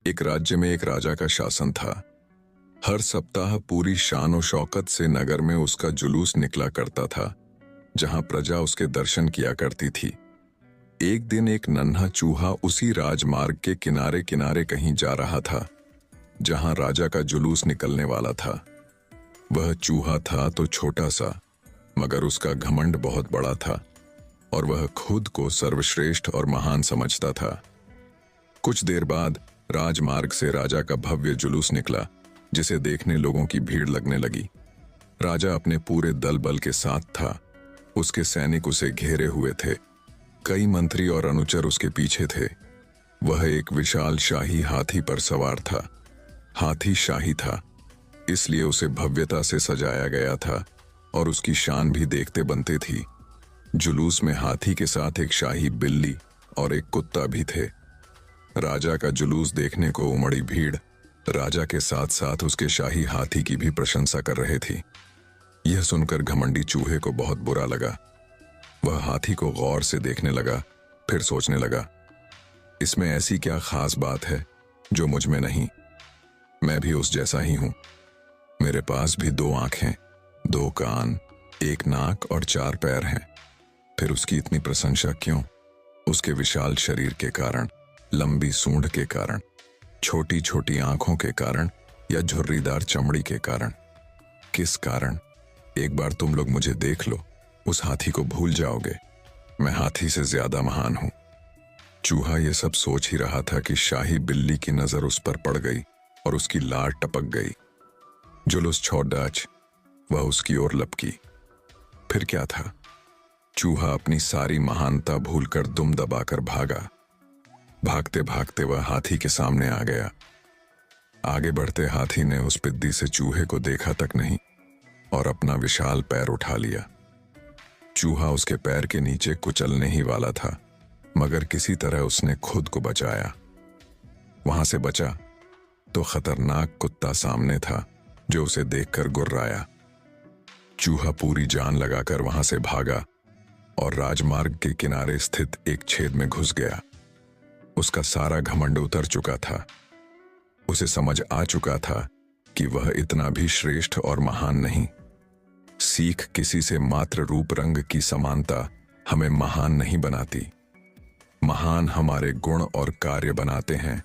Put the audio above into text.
एक राज्य में एक राजा का शासन था। हर सप्ताह पूरी शान और शौकत से नगर में उसका जुलूस निकला करता था, जहां प्रजा उसके दर्शन किया करती थी। एक दिन एक नन्हा चूहा उसी राजमार्ग के किनारे किनारे कहीं जा रहा था, जहां राजा का जुलूस निकलने वाला था। वह चूहा था तो छोटा सा, मगर उसका घमंड बहुत बड़ा था और वह खुद को सर्वश्रेष्ठ और महान समझता था। कुछ देर बाद राजमार्ग से राजा का भव्य जुलूस निकला, जिसे देखने लोगों की भीड़ लगने लगी। राजा अपने पूरे दल बल के साथ था। उसके सैनिक उसे घेरे हुए थे। कई मंत्री और अनुचर उसके पीछे थे। वह एक विशाल शाही हाथी पर सवार था। हाथी शाही था, इसलिए उसे भव्यता से सजाया गया था और उसकी शान भी देखते बनते थी। जुलूस में हाथी के साथ एक शाही बिल्ली और एक कुत्ता भी थे। राजा का जुलूस देखने को उमड़ी भीड़ राजा के साथ साथ उसके शाही हाथी की भी प्रशंसा कर रहे थी। यह सुनकर घमंडी चूहे को बहुत बुरा लगा। वह हाथी को गौर से देखने लगा, फिर सोचने लगा, इसमें ऐसी क्या खास बात है जो मुझ में नहीं? मैं भी उस जैसा ही हूं। मेरे पास भी 2 आंखें, 2 कान, 1 नाक और 4 पैर हैं। फिर उसकी इतनी प्रशंसा क्यों? उसके विशाल शरीर के कारण, लंबी सूंड के कारण, छोटी छोटी आंखों के कारण या झुर्रीदार चमड़ी के कारण? किस कारण? एक बार तुम लोग मुझे देख लो, उस हाथी को भूल जाओगे। मैं हाथी से ज्यादा महान हूं। चूहा यह सब सोच ही रहा था कि शाही बिल्ली की नजर उस पर पड़ गई और उसकी लार टपक गई। जुलूस छोड़ डाच, वह उसकी ओर लपकी। फिर क्या था? चूहा अपनी सारी महानता भूलकर दुम दबाकर भागा। भागते भागते वह हाथी के सामने आ गया। आगे बढ़ते हाथी ने उस पिद्दी से चूहे को देखा तक नहीं और अपना विशाल पैर उठा लिया। चूहा उसके पैर के नीचे कुचलने ही वाला था, मगर किसी तरह उसने खुद को बचाया। वहां से बचा तो खतरनाक कुत्ता सामने था, जो उसे देखकर गुर्राया। चूहा पूरी जान लगाकर वहां से भागा और राजमार्ग के किनारे स्थित एक छेद में घुस गया। उसका सारा घमंड उतर चुका था। उसे समझ आ चुका था कि वह इतना भी श्रेष्ठ और महान नहीं। सीख किसी से मात्र रूप रंग की समानता हमें महान नहीं बनाती। महान हमारे गुण और कार्य बनाते हैं।